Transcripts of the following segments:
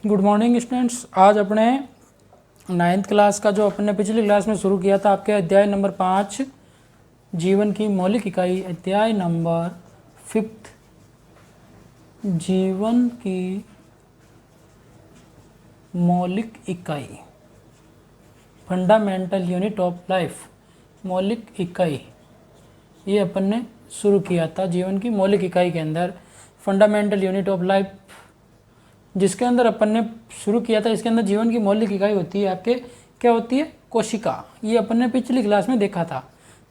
Good morning students. आज अपने 9th class का जो अपने पिछली क्लास में शुरू किया था आपके अध्याय नंबर 5 जीवन की मौलिक इकाई, अध्याय नंबर 5 जीवन की मौलिक इकाई, फंडामेंटल यूनिट ऑफ लाइफ। मौलिक इकाई ये अपन ने शुरू किया था जीवन की मौलिक इकाई के अंदर, फंडामेंटल यूनिट ऑफ लाइफ जिसके अंदर अपन ने शुरू किया था। इसके अंदर जीवन की मौलिक इकाई होती है आपके, क्या होती है? कोशिका। ये अपन ने पिछली क्लास में देखा था,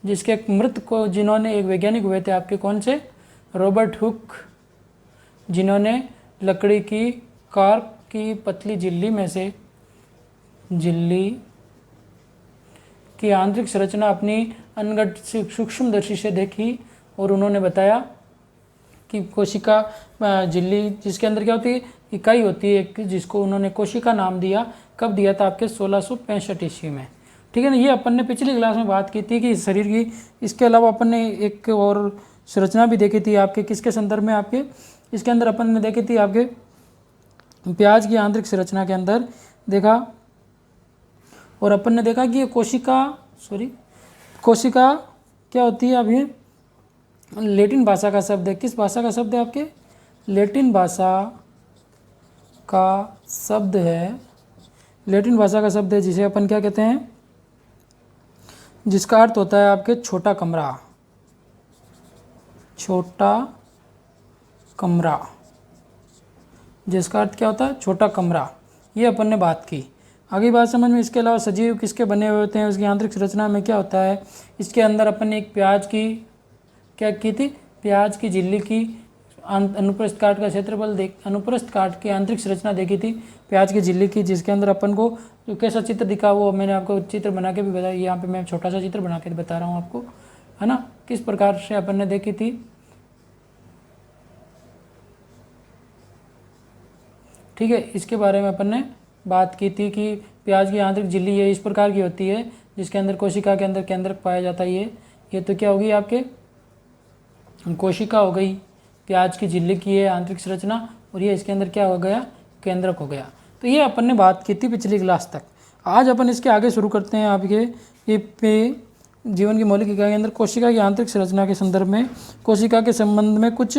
जिसके एक मृत को जिन्होंने एक वैज्ञानिक हुए थे आपके, कौन से? रॉबर्ट हुक, जिन्होंने लकड़ी की कार्क की पतली झिल्ली में से झिल्ली की आंतरिक संरचना अपनी अनगढ़ सूक्ष्मदर्शी से देखी और उन्होंने बताया कि कोशिका झिल्ली जिसके अंदर क्या होती है, इकाई होती है एक, जिसको उन्होंने कोशिका नाम दिया। कब दिया था? आपके 1665 ईस्वी में। ठीक है ना। ये अपन ने पिछली क्लास में बात की थी कि शरीर की, इसके अलावा अपन ने एक और संरचना भी देखी थी आपके, किसके संदर्भ में? आपके इसके अंदर अपन ने देखी थी आपके प्याज की आंतरिक संरचना के अंदर देखा, और अपन ने देखा कि ये कोशिका क्या होती है? अभी लैटिन भाषा का शब्द है। किस भाषा का शब्द है? आपके लैटिन भाषा का शब्द है। लैटिन भाषा का शब्द है जिसे अपन क्या कहते हैं? जिसका अर्थ होता है आपके छोटा कमरा। छोटा कमरा, जिसका अर्थ क्या होता है? छोटा कमरा। ये अपन ने बात की। आगे बात समझ में। इसके अलावा सजीव किसके बने हुए होते हैं? उसकी आंतरिक संरचना में क्या होता है? इसके अंदर अपन ने एक प्याज की क्या की थी? प्याज की झिल्ली की अनुप्रस्थ काट का क्षेत्रफल अनुप्रस्थ काट की आंतरिक संरचना देखी थी प्याज की झिल्ली की, जिसके अंदर अपन को जो कैसा चित्र दिखा वो मैंने आपको चित्र बना के भी बताया। यहाँ पे मैं छोटा सा चित्र बना के बता रहा हूँ आपको, है ना, किस प्रकार से अपन ने देखी थी। ठीक है, इसके बारे में अपन ने बात की थी कि प्याज की आंतरिक झिल्ली ये इस प्रकार की होती है, जिसके अंदर कोशिका के अंदर केंद्रक पाया जाता है। ये तो क्या होगी? आपके कोशिका हो गई, प्याज की झिल्ली की है आंतरिक संरचना, और ये इसके अंदर क्या हो गया? केंद्रक हो गया। तो ये अपन ने बात की थी पिछली क्लास तक। आज अपन इसके आगे शुरू करते हैं आपके ये पे जीवन की मौलिक इकाई के अंदर कोशिका की आंतरिक संरचना के संदर्भ में, कोशिका के संबंध में कुछ।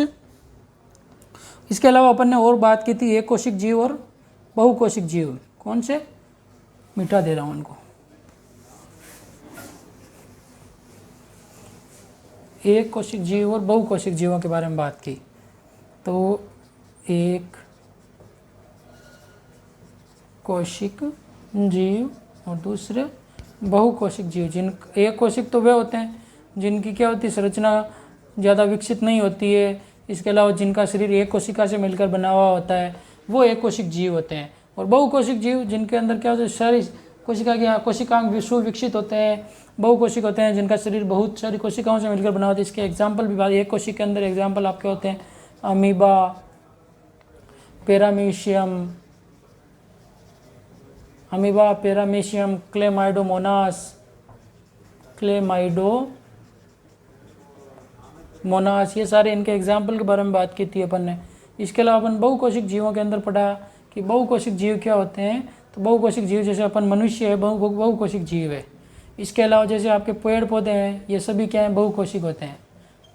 इसके अलावा अपन ने और बात की थी एक कोशिक जीव और बहुकोशिक जीव। कौन से? मिटा दे रहा हूँ उनको। एक कोशिक जीव और बहुकोशिक जीवों के बारे में बात की। तो एक कोशिक जीव और दूसरे बहुकोशिक जीव। जिन एक कोशिक तो वे होते हैं जिनकी क्या होती है? संरचना ज़्यादा विकसित नहीं होती है। इसके अलावा जिनका शरीर एक कोशिका से मिलकर बना हुआ होता है वो एक कोशिक जीव होते हैं। और बहुकोशिक जीव जिनके अंदर क्या होता है? सारी कोशिकांग सुविकसित होते हैं। बहुकोशिक होते हैं जिनका शरीर बहुत सारी कोशिकाओं से मिलकर बना होता है। इसके एग्जाम्पल भी बात, एक कोशिक के अंदर एग्जाम्पल आपके होते हैं अमीबा, पैरामीशियम, क्लेमाइडोमोनास, ये सारे इनके एग्जाम्पल के बारे में बात की थी अपन ने। इसके अलावा अपन बहुकोशिक जीवों के अंदर पढ़ा कि बहुकोशिक जीव क्या होते हैं। तो बहुकोशिक जीव जैसे अपन मनुष्य है, बहुकोशिक जीव है। इसके अलावा जैसे आपके पेड़ पौधे हैं, ये सभी क्या हैं? बहुकोशिक होते हैं।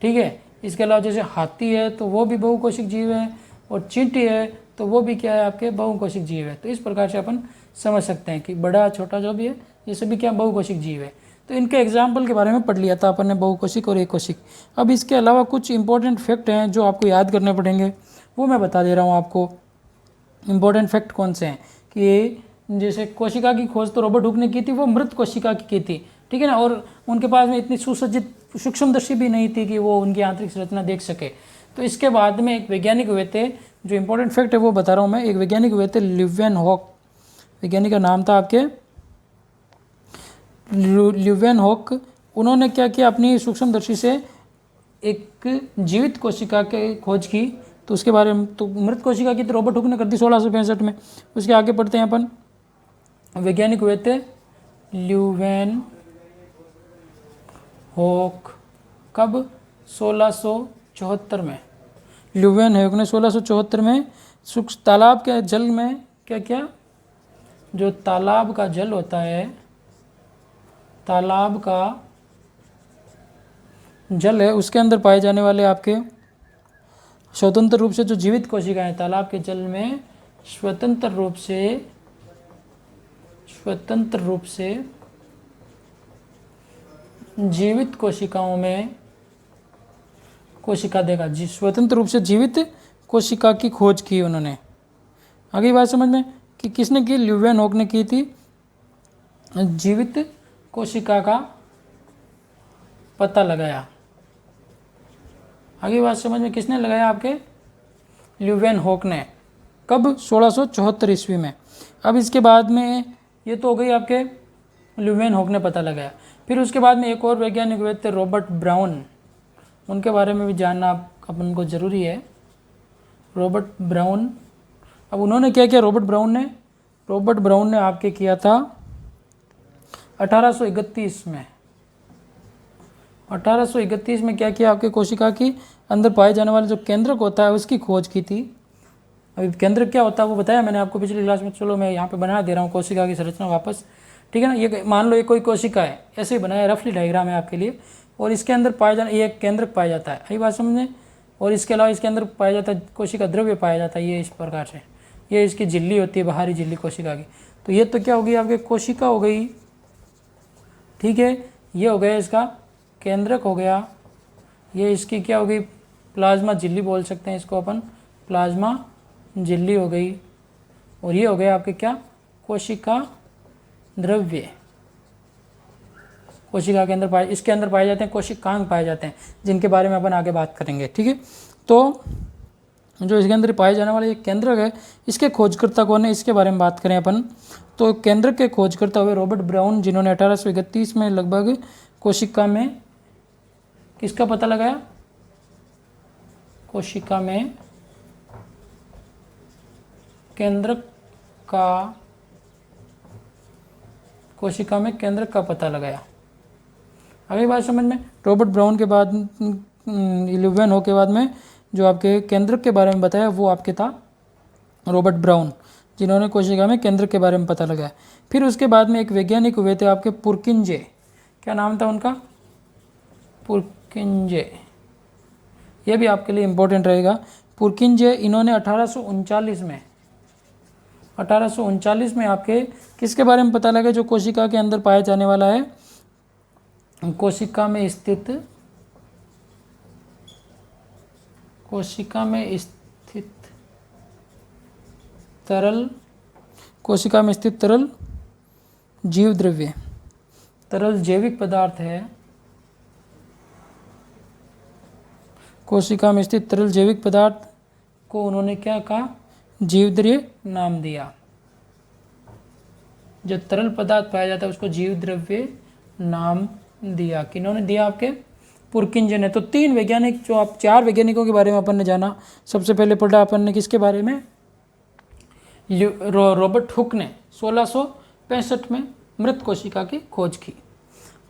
ठीक है। इसके अलावा जैसे हाथी है तो वो भी बहुकोशिक जीव है, और चींटी है तो वो भी क्या है? आपके बहुकोशिक जीव है। तो इस प्रकार से अपन समझ सकते हैं कि बड़ा छोटा जो भी है ये सभी क्या? बहुकोशिक जीव है। तो इनके एग्जाम्पल के बारे में पढ़ लिया था अपन ने, बहुकोशिक और एक कोशिक। अब इसके अलावा कुछ इंपॉर्टेंट फैक्ट हैं जो आपको याद करने पड़ेंगे, वो मैं बता दे रहा हूँ आपको। इंपॉर्टेंट फैक्ट कौन से हैं कि जैसे कोशिका की खोज तो रॉबर्ट हुक ने की थी, वो मृत कोशिका की थी। ठीक है ना। और उनके पास में इतनी सुसज्जित सूक्ष्मदर्शी भी नहीं थी कि वो उनकी आंतरिक संरचना देख सके। तो इसके बाद में एक वैज्ञानिक हुए थे, जो इंपॉर्टेंट फैक्ट है वो बता रहा हूँ मैं। एक वैज्ञानिक हुए थे ल्यूवेनहॉक, वैज्ञानिक का नाम था आपके ल्यूवेनहॉक। उन्होंने क्या किया? अपनी सूक्ष्मदर्शी से एक जीवित कोशिका के खोज की। तो उसके बारे में, तो मृत कोशिका की तो रॉबर्ट हुक ने कर दी 1665 में। उसके आगे पढ़ते हैं अपन। वैज्ञानिक हुए थे ल्यूवेनहॉक। कब? 1674 में। ल्यूवेनहॉक ने 1674 में तालाब के जल में क्या क्या, जो तालाब का जल होता है, तालाब का जल है उसके अंदर पाए जाने वाले आपके स्वतंत्र रूप से जो जीवित कोशिकाएं, तालाब के जल में स्वतंत्र रूप से जीवित कोशिकाओं में, कोशिका देगा जी, स्वतंत्र रूप से जीवित कोशिका की खोज की उन्होंने। आगे बात समझ में कि किसने की, ल्यूवेनहोक ने की थी, जीवित कोशिका का पता लगाया। आगे बात समझ में किसने लगाया, आपके ल्यूवेनहोक ने। कब, 1674 ईस्वी में। अब इसके बाद में ये तो हो गई आपके ल्यूवेनहोक ने पता लगाया। फिर उसके बाद में एक और वैज्ञानिक हुए थे रॉबर्ट ब्राउन, उनके बारे में भी जानना अपन को ज़रूरी है। रॉबर्ट ब्राउन, अब उन्होंने क्या किया, रॉबर्ट ब्राउन ने आपके किया था 1831 में। 1831 में क्या किया, आपके कोशिका की अंदर पाए जाने वाले जो केंद्रक होता है उसकी खोज की थी। अभी केंद्रक क्या होता है वो बताया मैंने आपको पिछली क्लास में। चलो मैं यहाँ पे बना दे रहा हूँ कोशिका की संरचना वापस, ठीक है ना। ये मान लो ये कोई कोशिका है, ऐसे ही बनाया, रफली डायग्राम है आपके लिए। और इसके अंदर पाया जाना, ये केंद्रक पाया जाता है, यही बात समझे। और इसके अलावा इसके अंदर पाया जाता है कोशिका द्रव्य पाया जाता है, ये इस प्रकार से, ये इसकी झिल्ली होती है, बाहरी झिल्ली कोशिका की। तो ये तो क्या होगी, आपके कोशिका हो गई, ठीक है। ये हो गया इसका केंद्रक हो गया, ये इसकी क्या हो गई, प्लाज्मा झिल्ली बोल सकते हैं इसको अपन, प्लाज्मा झिल्ली हो गई। और ये हो गया आपके क्या, कोशिका द्रव्य। कोशिका के अंदर पाए, इसके अंदर पाए जाते हैं कोशिकांग पाए जाते हैं, जिनके बारे में अपन आगे बात करेंगे, ठीक है। तो जो इसके अंदर पाए जाने वाले ये केंद्रक है, इसके खोजकर्ता कौन है, इसके बारे में बात करें अपन। तो केंद्रक के खोजकर्ता हुए रॉबर्ट ब्राउन, जिन्होंने 1831 में लगभग कोशिका में किसका पता लगाया, कोशिका में केंद्रक का, कोशिका में केंद्रक का पता लगाया। अगली बात समझ में, रॉबर्ट ब्राउन के बाद, ल्यूवेनहोक के बाद में जो आपके केंद्रक के बारे में बताया वो आपके था रॉबर्ट ब्राउन, जिन्होंने कोशिका में केंद्रक के बारे में पता लगाया। फिर उसके बाद में एक वैज्ञानिक हुए थे आपके पुरकिंजे, क्या नाम था उनका, पुरकिंजे, ये भी आपके लिए इम्पोर्टेंट रहेगा। पुरकिंजे, इन्होंने 1839 में आपके किसके बारे में पता लगा, जो कोशिका के अंदर पाया जाने वाला है, कोशिका में स्थित तरल, कोशिका में स्थित तरल जीव द्रव्य, तरल जैविक पदार्थ है, कोशिका में स्थित तरल जैविक पदार्थ को उन्होंने क्या कहा, जीव द्रव्य नाम दिया। जो तरल पदार्थ पाया जाता है उसको जीव द्रव्य नाम दिया। किन्होंने दिया, आपके पुरकिंजे ने। तो तीन वैज्ञानिक, जो आप चार वैज्ञानिकों के बारे में अपन ने जाना। सबसे पहले पढ़ा अपन ने किसके बारे में, रॉबर्ट हुक ने 1665 में मृत कोशिका की खोज की।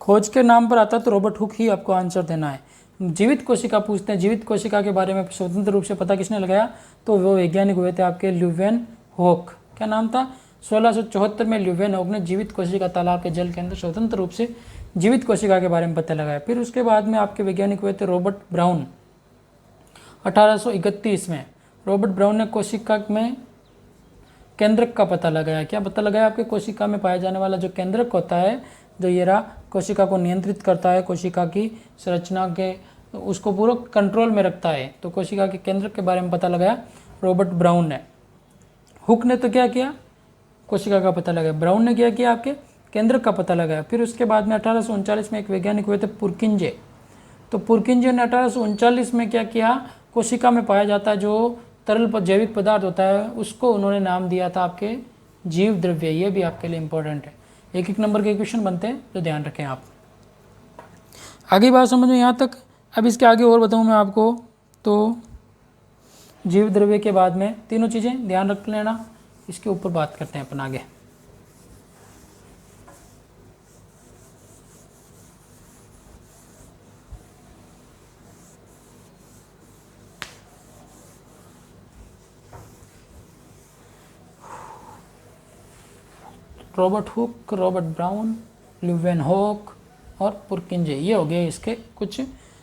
खोज के नाम पर आता तो रॉबर्ट हुक ही आपको आंसर देना है। जीवित कोशिका पूछते हैं, जीवित कोशिका के बारे में स्वतंत्र रूप से पता किसने लगाया, तो वो वैज्ञानिक हुए थे आपके ल्यूवेनहोक। क्या नाम था, 1674 में ल्यूवेनहोक ने जीवित कोशिका तालाब के जल के अंदर स्वतंत्र रूप से जीवित कोशिका के बारे में पता लगाया। फिर उसके बाद में आपके वैज्ञानिक हुए थे रॉबर्ट ब्राउन। 1831 में रॉबर्ट ब्राउन ने कोशिका में केंद्रक का पता लगाया। क्या पता लगाया, आपके कोशिका में पाया जाने वाला जो केंद्रक होता है, जो ये रहा, कोशिका को नियंत्रित करता है, कोशिका की संरचना के उसको पूरा कंट्रोल में रखता है। तो कोशिका के केंद्रक के बारे में पता लगाया रॉबर्ट ब्राउन ने। हुक ने तो क्या किया, कोशिका का पता लगाया। ब्राउन ने क्या किया, आपके केंद्रक का पता लगाया। फिर उसके बाद में 1839 में एक वैज्ञानिक हुए थे पुरकिंजे। तो पुरकिंजे ने 1839 में क्या किया, कोशिका में पाया जाता है जो तरल जैविक पदार्थ होता है उसको उन्होंने नाम दिया था आपके जीव द्रव्य। ये भी आपके लिए इंपॉर्टेंट है, एक एक नंबर के क्वेश्चन बनते हैं तो ध्यान रखें आप। आगे बात समझ में यहाँ तक। अब इसके आगे और बताऊँ मैं आपको, तो जीव द्रव्य के बाद में तीनों चीज़ें ध्यान रख लेना, इसके ऊपर बात करते हैं अपन आगे। Robert Hooke, Robert brown, Leeuwenhoek और पुरकिंजे, ये हो गए इसके कुछ।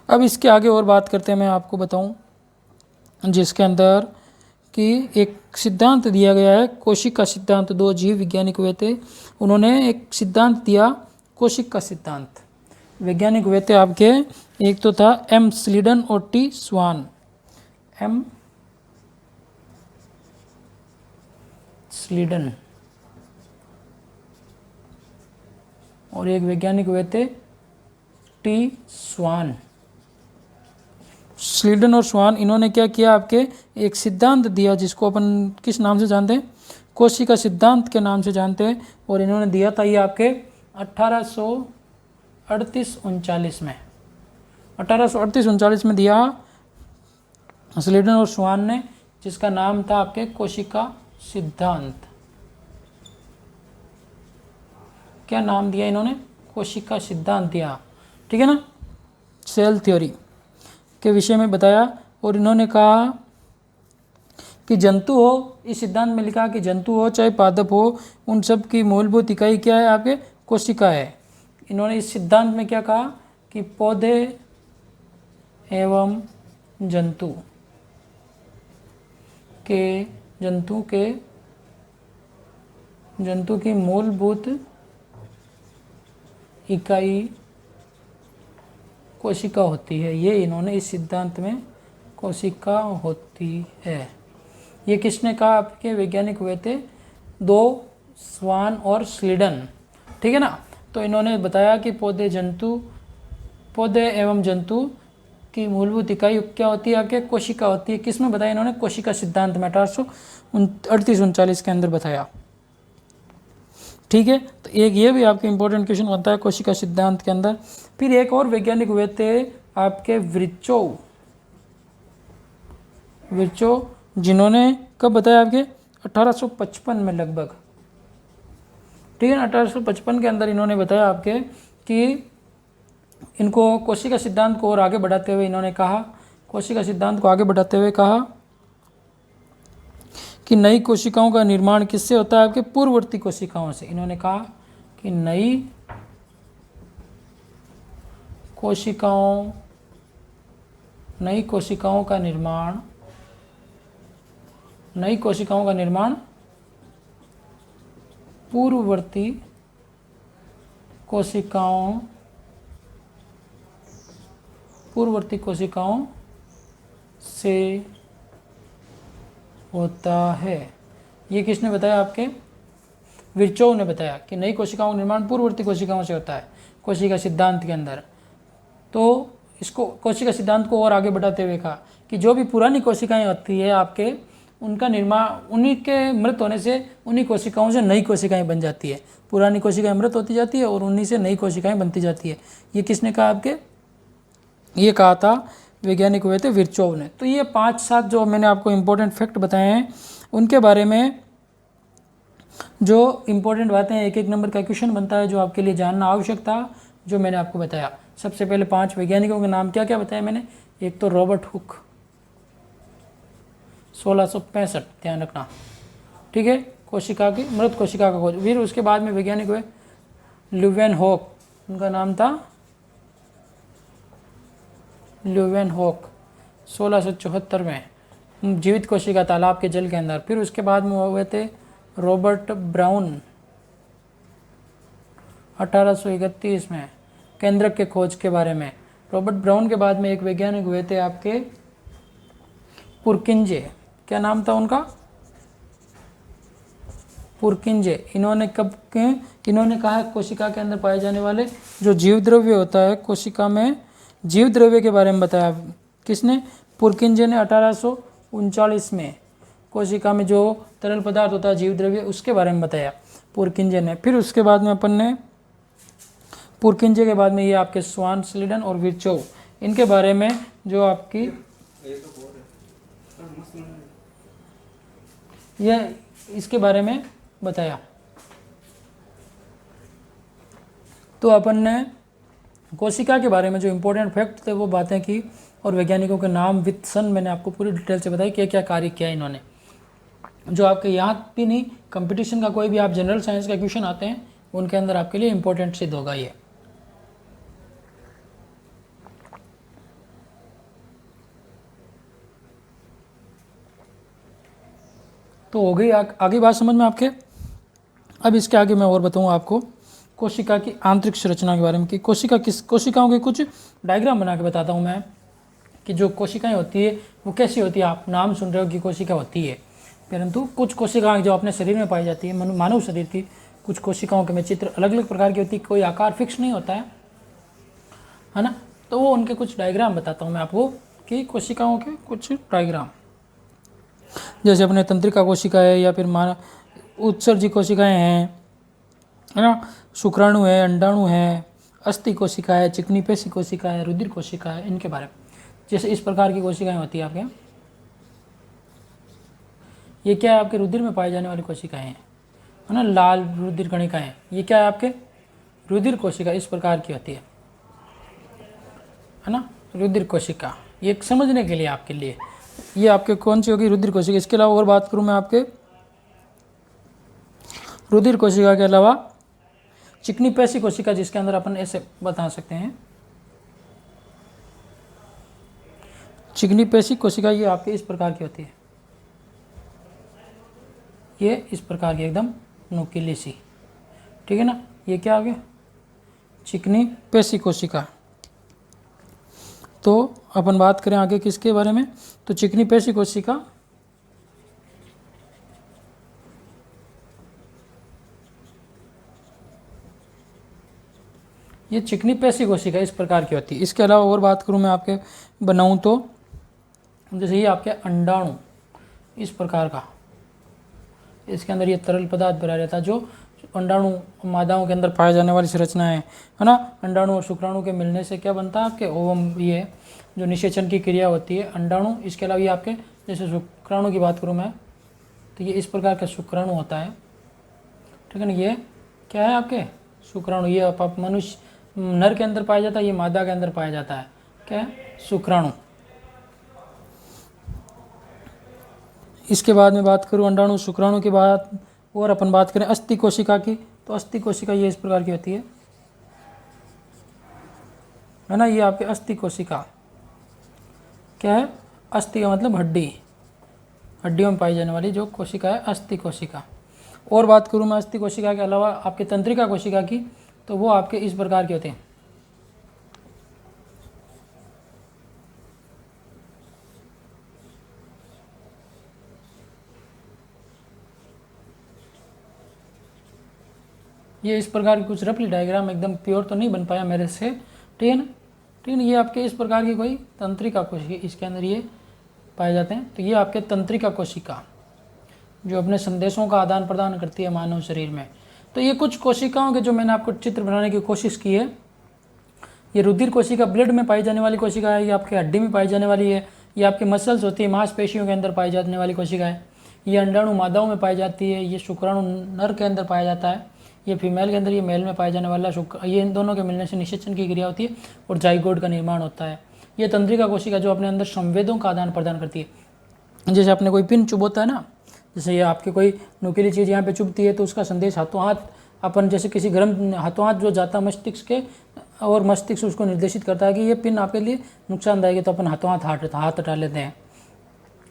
अब इसके आगे और बात करते हैं, मैं आपको बताऊं, जिसके अंदर कि एक सिद्धांत दिया गया है कोशिका सिद्धांत। दो जीव वैज्ञानिक हुए थे, उन्होंने एक सिद्धांत दिया कोशिका सिद्धांत। वैज्ञानिक हुए थे आपके, एक तो था एम स्लीडन और टी स्वान। एम स्लीडन और एक वैज्ञानिक हुए थे टी स्वान। स्लीडन और स्वान, इन्होंने क्या किया, आपके एक सिद्धांत दिया जिसको अपन किस नाम से जानते हैं, कोशिका सिद्धांत के नाम से जानते हैं। और इन्होंने दिया था ये आपके 1838-39 में, 1838-39 में दिया स्लीडन और स्वान ने, जिसका नाम था आपके कोशिका सिद्धांत। क्या नाम दिया इन्होंने, कोशिका सिद्धांत दिया, ठीक है ना, सेल थ्योरी के विषय में बताया। और इन्होंने कहा कि जंतु हो, इस सिद्धांत में लिखा कि जंतु हो चाहे पादप हो, उन सब की मूलभूत इकाई क्या है, आपके कोशिका है। इन्होंने इस सिद्धांत में क्या कहा कि पौधे एवं जंतु की मूलभूत इकाई कोशिका होती है। ये इन्होंने इस सिद्धांत में कोशिका होती है, ये किसने कहा, आपके वैज्ञानिक हुए थे दो, स्वान और स्लीडन, ठीक है ना। तो इन्होंने बताया कि पौधे एवं जंतु की मूलभूत इकाई क्या होती है, आपके कोशिका होती है। किस में बताया इन्होंने, कोशिका सिद्धांत में 1838-39 के अंदर बताया, ठीक है। तो एक ये भी आपके इंपॉर्टेंट क्वेश्चन बनता है कोशिका सिद्धांत के अंदर। फिर एक और वैज्ञानिक हुए थे आपके विर्चोव, जिन्होंने कब बताया, आपके 1855 में लगभग, ठीक है ना। 1855 के अंदर इन्होंने बताया आपके कि इनको कोशिका सिद्धांत को और आगे बढ़ाते हुए इन्होंने कहा, कोशिका सिद्धांत को आगे बढ़ाते हुए कहा कि नई कोशिकाओं का निर्माण किससे होता है, आपके पूर्ववर्ती कोशिकाओं से। इन्होंने कहा कि नई कोशिकाओं का निर्माण पूर्ववर्ती कोशिकाओं से होता है। ये किसने बताया, आपके विर्चोव ने बताया कि नई कोशिकाओं का निर्माण पूर्ववर्ती कोशिकाओं से होता है कोशिका सिद्धांत के अंदर। तो इसको कोशिका सिद्धांत को और आगे बढ़ाते हुए कहा कि जो भी पुरानी कोशिकाएं होती है आपके, उनका निर्माण, उन्हीं के मृत होने से उन्हीं कोशिकाओं से नई कोशिकाएं बन जाती है। पुरानी कोशिकाएं मृत होती जाती है और उन्हीं से नई कोशिकाएं बनती जाती है। ये किसने कहा, आपके ये कहा था वैज्ञानिक हुए थे विर्चोव ने। तो ये 5-7 जो मैंने आपको इम्पोर्टेंट फैक्ट बताए हैं, उनके बारे में जो इम्पोर्टेंट बातें हैं, एक एक नंबर का क्वेश्चन बनता है जो आपके लिए जानना आवश्यक था, जो मैंने आपको बताया। सबसे पहले 5 वैज्ञानिकों के नाम क्या क्या बताया मैंने। एक तो रॉबर्ट हुक 1665, ध्यान रखना, ठीक है, मृत कोशिका का खोज। फिर उसके बाद में वैज्ञानिक हुए ल्यूवेनहॉक, उनका नाम था ल्यूवेनहॉक 1674 में, जीवित कोशिका तालाब के जल के अंदर। फिर उसके बाद में हुए थे रॉबर्ट ब्राउन 1831 में, केंद्रक के खोज के बारे में। रॉबर्ट ब्राउन के बाद में एक वैज्ञानिक हुए थे आपके पुरकिंजे, क्या नाम था उनका, पुरकिंजे। इन्होंने कहा कोशिका के अंदर पाए जाने वाले जो जीव द्रव्य होता है, कोशिका में जीव द्रव्य के बारे में बताया। किसने, पुरकिंजे ने 1839 में कोशिका में जो तरल पदार्थ होता है जीव द्रव्य, उसके बारे में बताया पुरकिंजे ने। फिर उसके बाद में अपन ने पुरकिंजे के बाद में ये आपके स्वान, स्लीडन और विर्चोव, इनके बारे में जो आपकी यह इसके बारे में बताया। तो अपन ने कोशिका के बारे में जो इम्पोर्टेंट फैक्ट थे वो बातें की, और वैज्ञानिकों के नाम विद सन मैंने आपको पूरी डिटेल से बताई क्या क्या कार्य किया इन्होंने। जो आपके यहाँ भी नहीं, कंपटीशन का कोई भी आप जनरल साइंस का क्वेश्चन आते हैं उनके अंदर आपके लिए इंपॉर्टेंट सिद्ध होगा ये। तो हो गई आगे बात समझ में आपके। अब इसके आगे मैं और बताऊँ आपको कोशिका की आंतरिक संरचना के बारे में कि कोशिकाओं के कुछ डायग्राम बना के बताता हूँ मैं कि जो कोशिकाएं होती है वो कैसी होती है। आप नाम सुन रहे हो कि कोशिका होती है, परंतु कुछ कोशिकाएं जो अपने शरीर में पाई जाती है, मानव शरीर की कुछ कोशिकाओं के में चित्र अलग अलग प्रकार की होती है, कोई आकार फिक्स नहीं होता है ना। तो वो उनके कुछ डायग्राम बताता हूँ मैं आपको कि कोशिकाओं के कुछ डायग्राम, जैसे अपने तंत्रिका कोशिकाएं या फिर उत्सर्जी कोशिकाएं हैं, है ना, शुक्राणु है, अंडाणु है, अस्थि कोशिका है, चिकनी पेशी कोशिका है, रुधिर कोशिका है, इनके बारे में। जैसे इस प्रकार की कोशिकाएं होती है आपके, ये क्या है आपके रुधिर में पाई जाने वाली कोशिकाएं हैं, है ना, लाल रुधिर कणिकाएं, ये क्या है आपके रुधिर कोशिका इस प्रकार की होती है ना, रुधिर कोशिका। ये समझने के लिए आपके लिए ये आपके कौन सी होगी, रुधिर कोशिका। इसके अलावा और बात करूं मैं आपके रुधिर कोशिका के अलावा चिकनी पेशी कोशिका, जिसके अंदर अपन ऐसे बता सकते हैं चिकनी पेशी कोशिका, ये आपके इस प्रकार की होती है, ये इस प्रकार की एकदम नुकीली सी, ठीक है ना। ये क्या आ गया, चिकनी पेशी कोशिका। तो अपन बात करें आगे किसके बारे में, तो चिकनी पेशी कोशिका ये चिकनी पेशी कोशिका इस प्रकार की होती है। इसके अलावा और बात करूं मैं आपके बनाऊं तो जैसे ये आपके अंडाणु इस प्रकार का, इसके अंदर ये तरल पदार्थ भरा रहता है, जो अंडाणु मादाओं के अंदर पाए जाने वाली संरचना है ना। अंडाणु और शुक्राणु के मिलने से क्या बनता है आपके ओवम, ये जो निषेचन की क्रिया होती है अंडाणु। इसके अलावा ये आपके जैसे शुक्राणु की बात करूँ मैं तो ये इस प्रकार का शुक्राणु होता है, ठीक है ना। ये क्या है आपके शुक्राणु, ये आप मनुष्य नर के अंदर पाया जाता है, ये मादा के अंदर पाया जाता है, क्या है शुक्राणु। इसके बाद में बात करूँ अंडाणु शुक्राणु के बाद और अपन बात करें अस्थि कोशिका की, तो अस्थि कोशिका ये इस प्रकार की होती है ना। ये आपके अस्थि कोशिका क्या है, अस्थि का मतलब हड्डी, हड्डियों में पाई जाने वाली जो कोशिका है अस्थि कोशिका। और बात करूँ मैं अस्थि कोशिका के अलावा आपके तंत्रिका कोशिका की, तो वो आपके इस प्रकार के होते हैं, ये इस प्रकार की कुछ रफली डायग्राम, एकदम प्योर तो नहीं बन पाया मेरे से, ठीक है ना। ठीक है, ये आपके इस प्रकार की कोई तंत्रिका कोशिका इसके अंदर ये पाए जाते हैं। तो ये आपके तंत्रिका कोशिका जो अपने संदेशों का आदान प्रदान करती है मानव शरीर में। तो ये कुछ कोशिकाओं के जो मैंने आपको चित्र बनाने की कोशिश की है। ये रुधिर कोशिका ब्लड में पाई जाने वाली कोशिका है, ये आपके हड्डी में पाई जाने वाली है, ये आपके मसल्स होती है मांसपेशियों के अंदर पाई जाने वाली कोशिका है, ये अंडाणु मादाओं में पाई जाती है, ये शुक्राणु नर के अंदर पाया जाता है, ये फीमेल के अंदर, ये मेल में पाए जाने वाला ये इन दोनों के मिलने से निषेचन की क्रिया होती है और जाइगोट का निर्माण होता है। ये तंत्रिका कोशिका जो अपने अंदर संवेदों का आदान प्रदान करती है। जैसे आपने कोई पिन चुभोता है ना, जैसे ये आपके कोई नुकीली चीज़ यहाँ पे चुभती है तो उसका संदेश हाथों हाथ अपन जैसे किसी गर्म हाथों हाथ जो जाता है मस्तिष्क के, और मस्तिष्क उसको निर्देशित करता है कि ये पिन आपके लिए नुकसानदायक है, तो अपन हाथों हाथ हटा लेते हैं।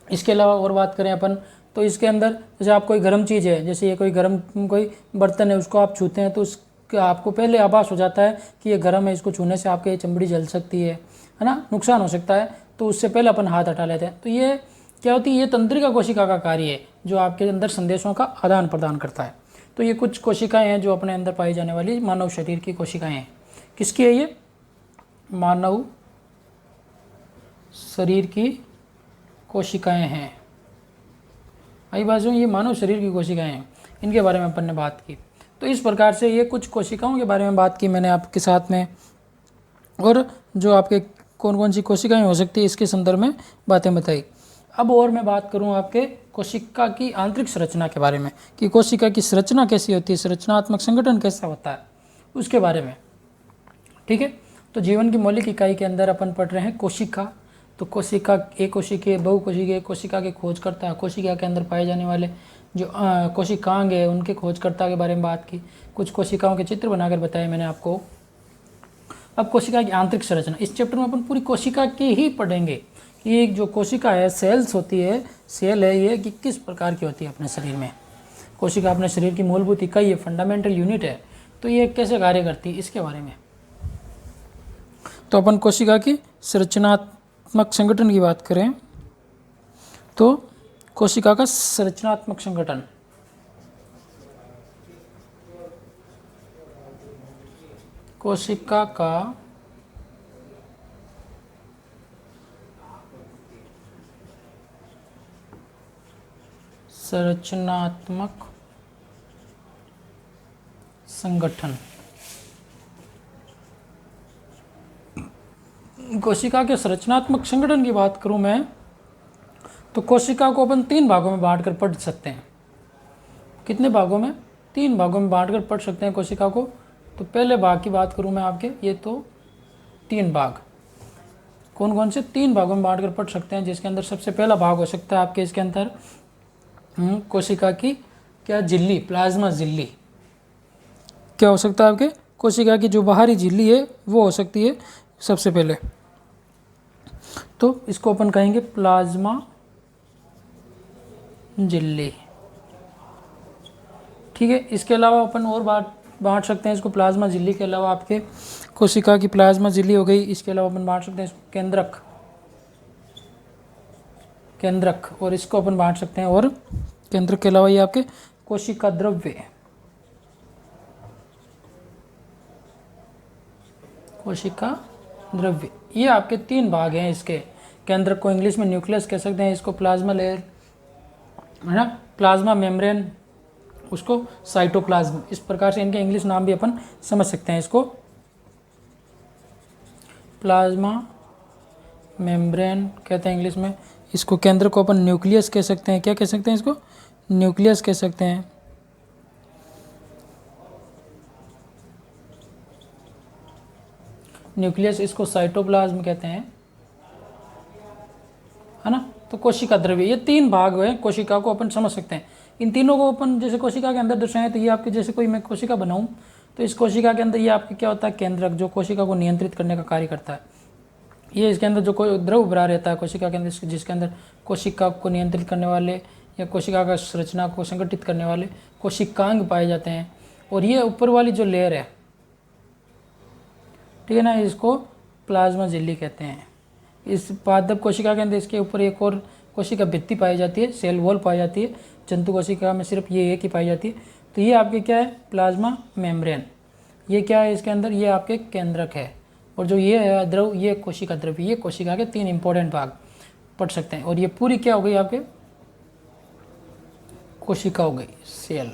इसके अलावा और बात करें अपन तो इसके अंदर जैसे आप कोई गर्म चीज़ है, जैसे ये कोई गर्म कोई बर्तन है, उसको आप छूते हैं तो उसका आपको पहले आभास हो जाता है कि ये गर्म है, इसको छूने से आपके चमड़ी जल सकती है ना, नुकसान हो सकता है, तो उससे पहले अपन हाथ हटा लेते हैं। तो ये क्या होती है, ये तंत्रिका कोशिका का कार्य है जो आपके अंदर संदेशों का आदान प्रदान करता है। तो ये कुछ कोशिकाएं हैं जो अपने अंदर पाई जाने वाली मानव शरीर की कोशिकाएं हैं। किसकी है ये, मानव शरीर की कोशिकाएं हैं। आई बाजू ये मानव शरीर की कोशिकाएं हैं, इनके बारे में अपन ने बात की। तो इस प्रकार से ये कुछ कोशिकाओं के बारे में बात की मैंने आपके साथ में, और जो आपके कौन कौन सी कोशिकाएं हो सकती है इसके संदर्भ में बातें बताई। अब और मैं बात करूं आपके कोशिका की आंतरिक संरचना के बारे में कि कोशिका की संरचना कैसी होती है, संरचनात्मक संगठन कैसा होता है उसके बारे में, ठीक है। तो जीवन की मौलिक इकाई के अंदर अपन पढ़ रहे हैं कोशिका। तो कोशिका एक कोशिकीय बहुकोशिकीय कोशिका की खोज करता है, कोशिका के अंदर पाए जाने वाले जो कोशिकांग है उनके खोजकर्ता के बारे में बात की, कुछ कोशिकाओं के चित्र बनाकर बताए मैंने आपको। अब कोशिका की आंतरिक संरचना, इस चैप्टर में अपन पूरी कोशिका की ही पढ़ेंगे कि एक जो कोशिका है, सेल्स होती है, सेल है ये, कि किस प्रकार की होती है अपने शरीर में। कोशिका अपने शरीर की मूलभूत इकाई है, फंडामेंटल यूनिट है, तो ये कैसे कार्य करती है इसके बारे में। तो अपन कोशिका की संरचनात्मक संगठन की बात करें तो कोशिका का संरचनात्मक संगठन, कोशिका का संरचनात्मक संगठन। कोशिका के संरचनात्मक संगठन की बात करूं मैं तो कोशिका को अपन 3 भागों में बांटकर पढ़ सकते हैं। कितने भागों में? 3 भागों में बांटकर पढ़ सकते हैं कोशिका को। तो पहले भाग की बात करूं मैं आपके, ये तो 3 भाग, कौन कौन से? 3 भागों में बांटकर पढ़ सकते हैं, जिसके अंदर सबसे पहला भाग हो सकता है आपके इसके अंदर कोशिका की क्या झिल्ली, प्लाज्मा झिल्ली। क्या हो सकता है आपके? कोशिका की जो बाहरी झिल्ली है वो हो सकती है सबसे पहले, तो इसको अपन कहेंगे प्लाज्मा झिल्ली। ठीक है, इसके अलावा अपन और बांट सकते हैं इसको प्लाज्मा झिल्ली के अलावा आपके कोशिका की प्लाज्मा झिल्ली हो गई, इसके अलावा अपन बांट सकते हैं इसको केंद्रक, और इसको अपन बांट सकते हैं, और केंद्रक के अलावा ये आपके कोशिका द्रव्य, ये आपके 3 भाग हैं इसके। केंद्रक को इंग्लिश में न्यूक्लियस कह सकते हैं, इसको प्लाज्मा लेयर है ना, प्लाज्मा मेम्ब्रेन, उसको साइटोप्लाज्म, इस प्रकार से इनके इंग्लिश नाम भी अपन समझ सकते हैं। इसको प्लाज्मा मेम्ब्रेन कहते हैं इंग्लिश में, इसको केंद्र को अपन न्यूक्लियस कह सकते हैं। क्या कह सकते हैं? इसको न्यूक्लियस कह सकते हैं। न्यूक्लियस, इसको साइटोप्लाज्म कहते हैं, है ना। तो कोशिका द्रव्य, ये 3 भाग हैं कोशिका को अपन समझ सकते हैं। इन तीनों को अपन जैसे कोशिका के अंदर दर्शाएं तो ये आपके जैसे कोई मैं कोशिका बनाऊं तो इस कोशिका के अंदर ये आपके क्या होता है? केंद्रक, जो कोशिका को नियंत्रित करने का कार्य करता है। ये इसके अंदर जो कोई द्रव भरा रहता है कोशिका के अंदर, जिसके अंदर कोशिका को नियंत्रित करने वाले या कोशिका का संरचना को संगठित करने वाले कोशिकांग पाए जाते हैं। और ये ऊपर वाली जो लेयर है, ठीक है ना, इसको प्लाज्मा झिल्ली कहते हैं। इस पादप कोशिका के अंदर इसके ऊपर एक और कोशिका भित्ति पाई जाती है, सेल वॉल पाई जाती है। जंतु कोशिका में सिर्फ ये एक ही पाई जाती है। तो ये आपके क्या है? Plasma membrane. ये क्या है इसके अंदर? ये आपके केंद्रक है। और जो ये है द्रव, ये कोशिका द्रव्य, ये कोशिका के 3 इंपॉर्टेंट भाग पढ़ सकते हैं। और ये पूरी क्या हो गई आपके? कोशिका हो गई, सेल।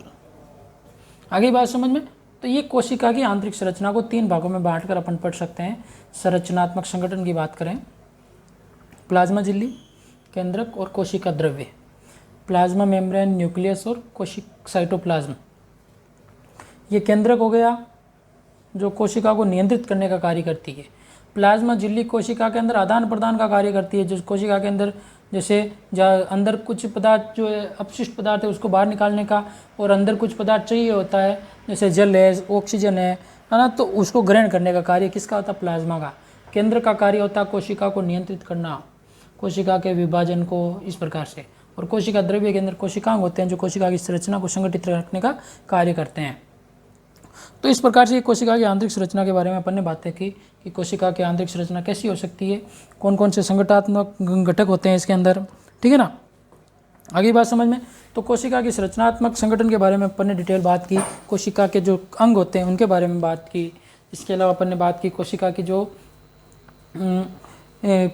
आगे बात समझ में? तो ये कोशिका की आंतरिक संरचना को 3 भागों में बांटकर अपन पढ़ सकते हैं। संरचनात्मक संगठन की बात करें, प्लाज्मा झिल्ली, केंद्रक और कोशिका द्रव्य, प्लाज्मा मेम्ब्रेन, न्यूक्लियस और साइटोप्लाज्म। ये केंद्रक हो गया जो कोशिका को नियंत्रित करने का कार्य करती है। प्लाज्मा झिल्ली कोशिका के अंदर आदान प्रदान का कार्य करती है, जो कोशिका के अंदर जैसे अंदर कुछ पदार्थ जो है अपशिष्ट पदार्थ है उसको बाहर निकालने का, और अंदर कुछ पदार्थ चाहिए होता है जैसे जल है, ऑक्सीजन है ना, तो उसको ग्रहण करने का कार्य किसका होता है? प्लाज्मा का। केंद्र का कार्य होता है कोशिका को नियंत्रित करना, कोशिका के विभाजन को, इस प्रकार से। और कोशिका द्रव्य के अंदर कोशिकांग होते हैं जो कोशिका की संरचना को संगठित रखने का कार्य करते हैं। तो इस प्रकार से कोशिका की आंतरिक संरचना के बारे में अपन ने बातें की कि कोशिका की आंतरिक संरचना कैसी हो सकती है, कौन कौन से संगठनात्मक घटक होते हैं इसके अंदर, ठीक है ना। आगे बात समझ में? तो कोशिका की संरचनात्मक संगठन के बारे में अपन ने डिटेल बात की, कोशिका के जो अंग होते हैं उनके बारे में बात की। इसके अलावा अपन ने बात की कोशिका की जो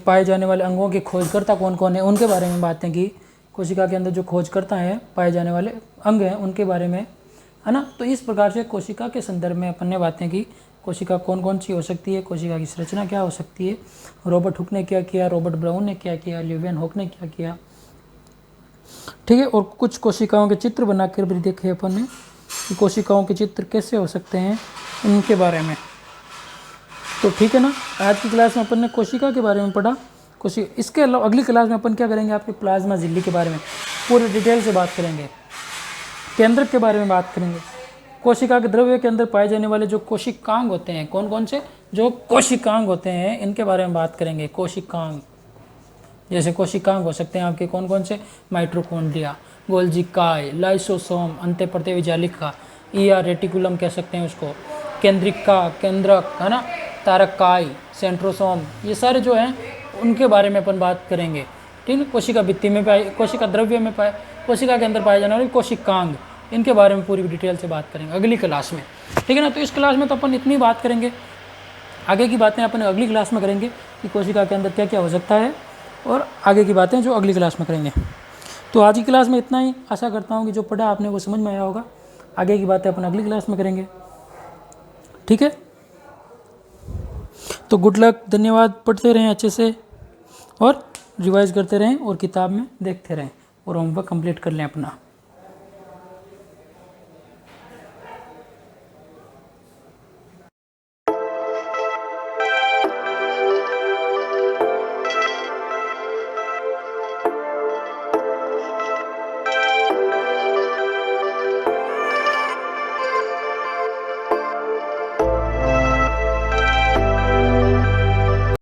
पाए जाने वाले अंगों के खोजकर्ता कौन कौन है उनके बारे में बातें की। कोशिका के अंदर जो खोजकर्ता हैं, पाए जाने वाले अंग हैं, उनके बारे में, है ना। तो इस प्रकार से कोशिका के संदर्भ में अपन ने बातें की। कोशिका कौन कौन सी हो सकती है, कोशिका की संरचना क्या हो सकती है, रॉबर्ट हुक ने क्या किया, रॉबर्ट ब्राउन ने क्या किया, ल्यूवेनहॉक ने क्या किया, ठीक है। और कुछ कोशिकाओं के चित्र बनाकर भी देखे अपन ने कि कोशिकाओं के चित्र कैसे हो सकते हैं, इनके बारे में। तो ठीक है ना, आज की क्लास में अपन ने कोशिका के बारे में पढ़ा। इसके अलावा अगली क्लास में अपन क्या करेंगे? आपके प्लाज्मा झिल्ली के बारे में पूरे डिटेल से बात करेंगे। केंद्रक के बारे में बात करेंगे। कोशिका के द्रव्य के अंदर पाए जाने वाले जो कोशिकांग होते हैं, कौन कौन से जो कोशिकांग होते हैं, इनके बारे में बात करेंगे। कोशिकांग, जैसे कोशिकांग हो सकते हैं आपके कौन कौन से, माइटोकॉन्ड्रिया, गोल्जी काय, लाइसोसोम, अंत्यप्रत्यय जालिका, रेटिकुलम कह सकते हैं उसको, केंद्रिका, केंद्रक है ना, तारकाई, सेंट्रोसोम, ये सारे जो हैं उनके बारे में अपन बात करेंगे। ठीक है, कोशिका भित्ति में पाए, कोशिका द्रव्य में पाए, कोशिका के अंदर पाए जाने वाले कोशिकांग, इनके बारे में पूरी डिटेल से बात करेंगे अगली क्लास में। ठीक है ना, तो इस क्लास में तो अपन इतनी बात करेंगे, आगे की बातें अपन अगली क्लास में करेंगे कि कोशिका के अंदर क्या क्या हो सकता है, और आगे की बातें जो अगली क्लास में करेंगे। तो आज की क्लास में इतना ही, आशा करता हूँ कि जो पढ़ा आपने वो समझ में आया होगा। आगे की बातें अपन अगली क्लास में करेंगे। ठीक है, तो गुड लक, धन्यवाद। पढ़ते रहें अच्छे से और रिवाइज करते रहें और किताब में देखते रहें और होमवर्क कंप्लीट कर लें अपना।